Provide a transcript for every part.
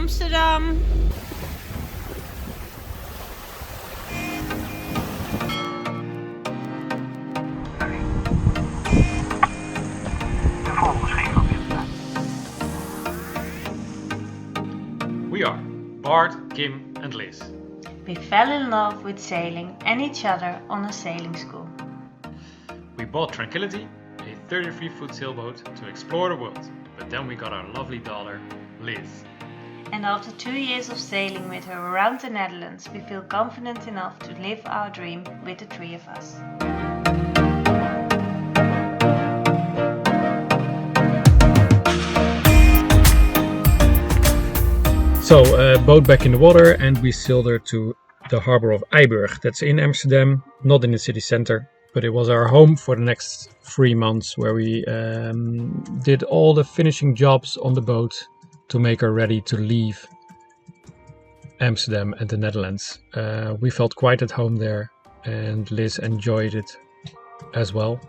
Amsterdam. We are Bart, Kim and Liz. We fell in love with sailing and each other on a sailing school. We bought Tranquility, a 33-foot sailboat to explore the world, but then we got our lovely daughter, Liz. And after 2 years of sailing with her around the Netherlands, we feel confident enough to live our dream with the three of us. So, boat back in the water and we sailed her to the harbor of Eiburg. That's in Amsterdam, not in the city center, but it was our home for the next 3 months where we did all the finishing jobs on the boat to make her ready to leave Amsterdam and the Netherlands. We felt quite at home there and Liz enjoyed it as well.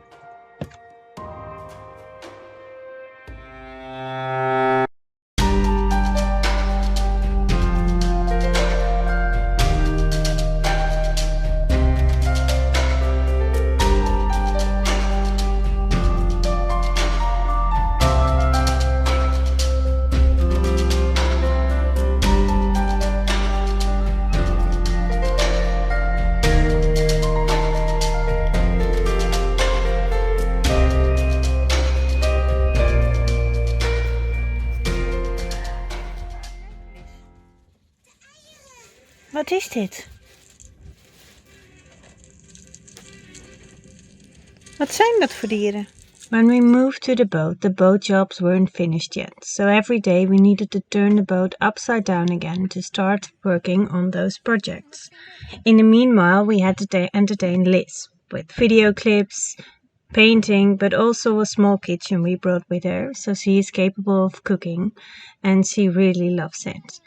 Wat is dit? Wat zijn dat voor dieren? When we moved to the boat jobs weren't finished yet. So every day we needed to turn the boat upside down again to start working on those projects. In the meanwhile, we had to entertain Liz with video clips, painting, but also a small kitchen we brought with her. So she is capable of cooking and she really loves it.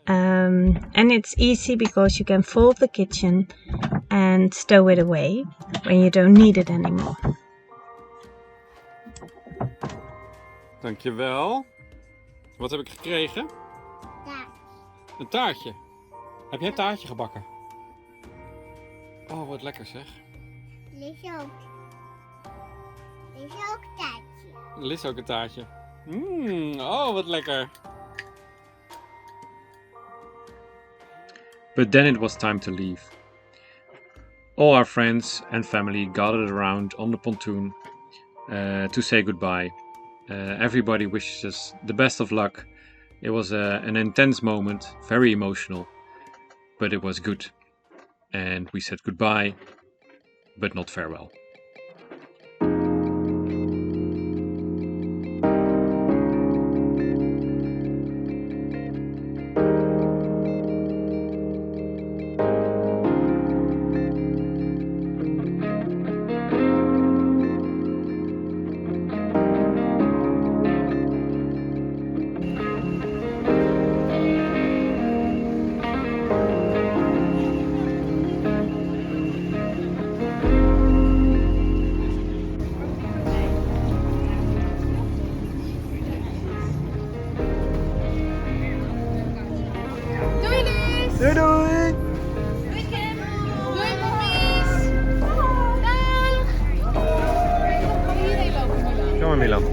And it's easy because you can fold the kitchen and stow it away when you don't need it anymore. Dankjewel. Wat heb ik gekregen? Taart. Een taartje. Heb jij een taartje gebakken? Oh, wat lekker zeg. Lies ook. Lies ook taartje. Liz ook een taartje. Oh, wat lekker. But then it was time to leave. All our friends and family gathered around on the pontoon to say goodbye. Everybody wishes us the best of luck. It was an intense moment, very emotional, but it was good. And we said goodbye, but not farewell. Doei doei! Doei Kim. Doei poppies. Dag. Gaan we hierheen lopen? Kom maar Milan.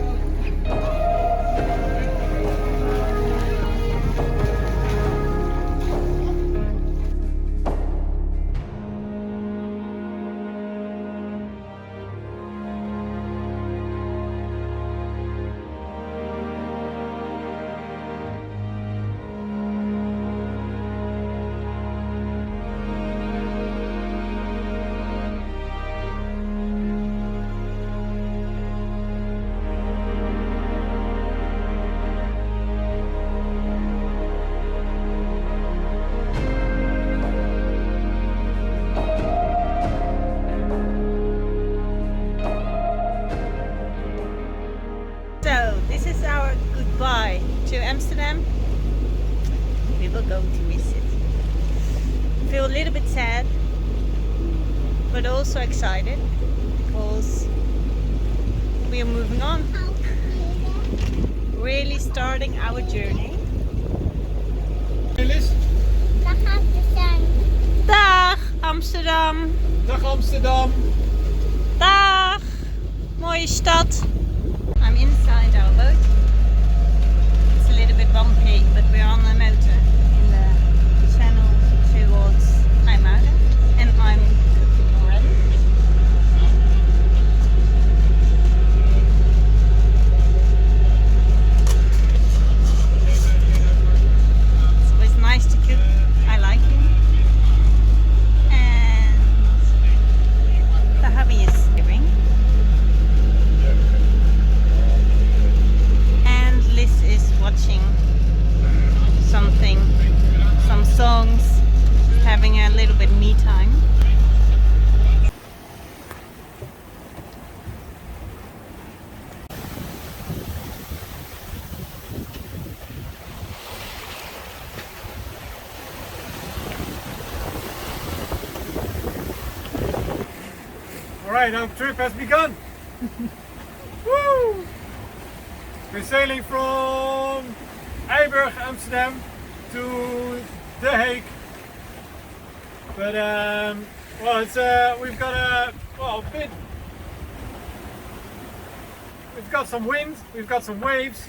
goodbye to Amsterdam. We will go to miss it. Feel a little bit sad, but also excited because we are moving on. Really starting our journey Amsterdam. Dag Amsterdam. Dag. Mooie stad. I'm inside our boat. It's a little bit bumpy, but we're on the motor in the channel towards IJmuiden, and I'm cooking already. It's always nice to cook. I like it. And the hubby is sleeping. And Liz is watching something, some songs, having a little bit me time. Alright, our trip has begun. Woo! We're sailing from Eiburg, Amsterdam to The Hague. But well, it's we've got a bit. We've got some wind, we've got some waves.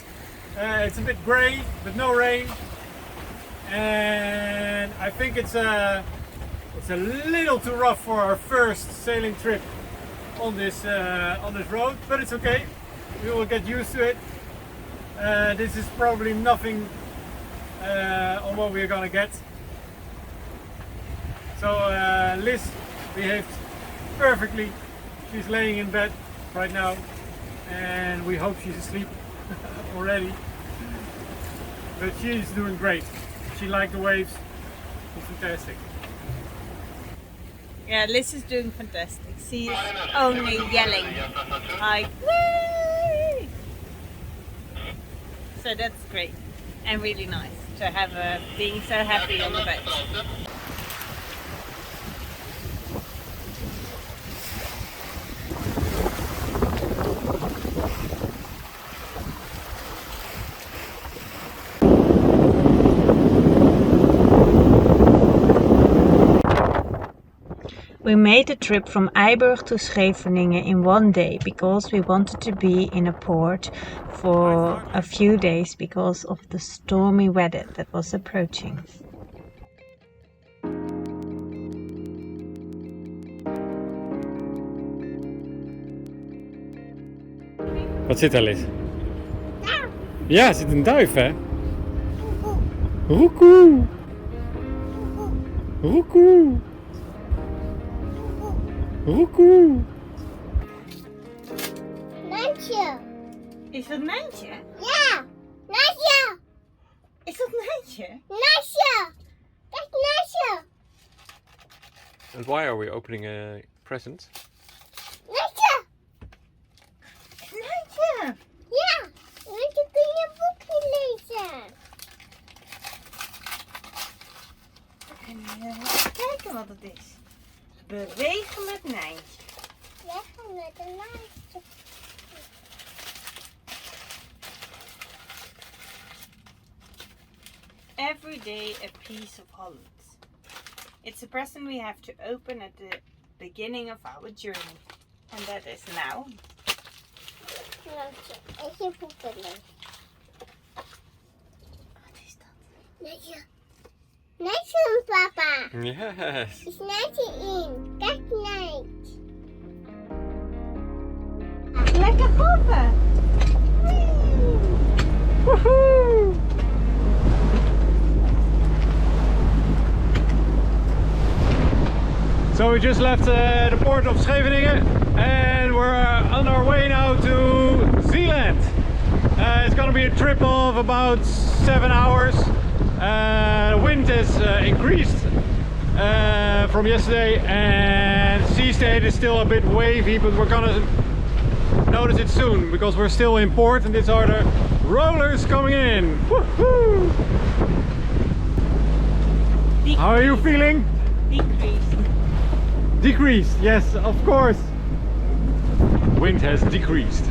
It's a bit grey, but no rain. And I think it's a little too rough for our first sailing trip on this road, but it's okay. We will get used to it. This is probably nothing on what we're gonna get. So Liz behaved perfectly. She's laying in bed right now, and we hope she's asleep already. But she's doing great. She liked the waves. It's fantastic. Yeah, Liz is doing fantastic. She's only yelling like whee! So that's great and really nice to have her being so happy on the boat. We made the trip from Eiburg to Scheveningen in one day because we wanted to be in a port for a few days because of the stormy weather that was approaching. Wat zit daar, Liz? Ja, er zit een duif, hè? Roekoe! Roekoe! Roekoe! Nijntje. Is dat Nijntje? Ja. Nijntje. Is dat Nijntje? Nijntje. Kijk, Nijntje. And why are we opening a present? Nijntje. Nijntje! Ja. Nijntje, kun je een boekje lezen? En even kijken wat het is. Bewegen met Nijntje. Leggen met een Nijntje. Every day a piece of Holland. It's a present we have to open at the beginning of our journey. And that is now. Nijntje, even boeken lezen. Wat is dat? Nijntje. Nijntje, papa. Yes! Is Nijntje in? Kijk, Nijntje. Lekker golven! Woohoo! So we just left the port of Scheveningen and we're on our way now to Zeeland. It's gonna be a trip of about 7 hours. The wind has increased from yesterday and sea state is still a bit wavy, but we're gonna notice it soon because we're still in port and these are the rollers coming in. Woohoo! How are you feeling? Decreased. Decreased, yes, of course. Wind has decreased.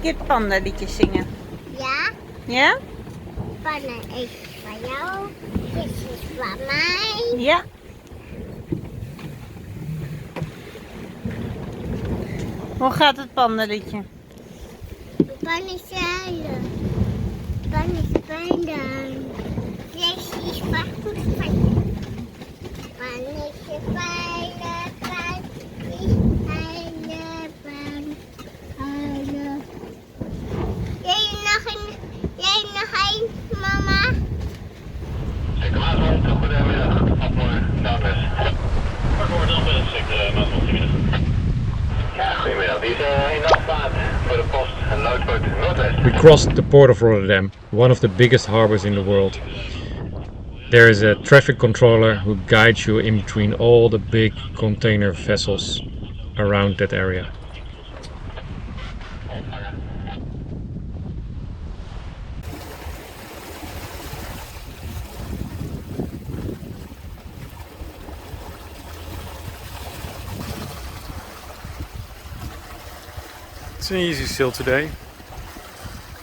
keer het pandaliedje zingen? Ja, Ja? pannen is van jou, dit is van mij. Ja. Hoe gaat het pandaliedje? Pannen zeilen, pannen spelen. Deze is van goed van je. Pannetje pijlen, pannetjes pijlen, pijlen. Jij nog een, mama? Ik maak rond, goedemiddag, afmooi, Noordwest. Voor Noordwest, ik maak rond, goedemiddag. Ja, goedemiddag, die is in afvaart voor de post en Noordpoort Noordwest. We crossed the Port of Rotterdam, one of the biggest harbors in the world. There is a traffic controller who guides you in between all the big container vessels around that area. It's an easy sail today.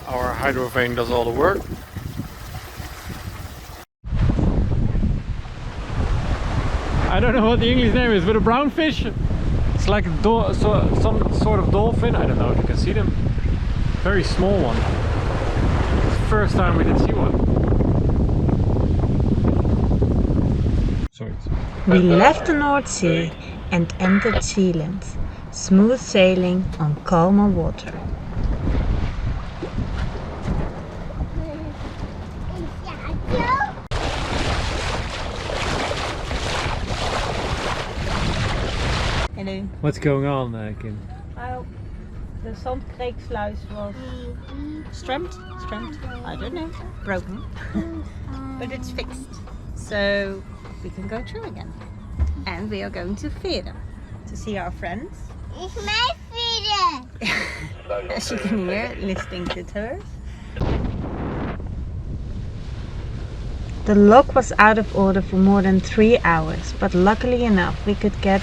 Our hydrovane does all the work. I don't know what the English name is, but a brown fish. It's like a some sort of dolphin. I don't know if you can see them. Very small one. It's the first time we did see one. Sorry. We left the North Sea and entered Zeeland, smooth sailing on calmer water. Hello. What's going on, Kim? Well, the Zandkreeksluis was strummed, I don't know, broken, but it's fixed, so we can go through again. And we are going to Veere to see our friends. Is mijn Veere. As you can hear, listening to tours. The lock was out of order for more than 3 hours, but luckily enough we could get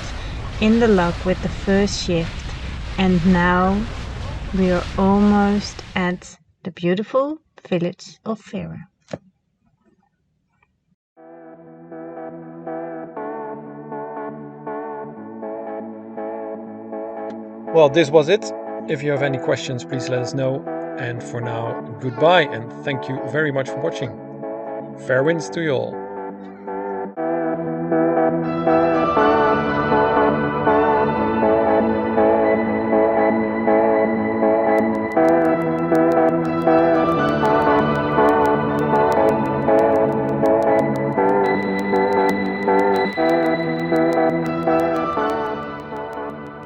in the lock with the first shift, and now we are almost at the beautiful village of Veere. Well, this was it. If you have any questions, please let us know. And for now, goodbye and thank you very much for watching. Fair winds to you all.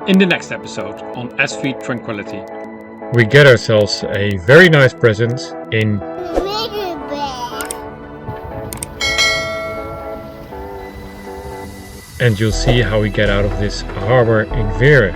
In the next episode on SV Tranquility, we get ourselves a very nice present in and you'll see how we get out of this harbor in Veere.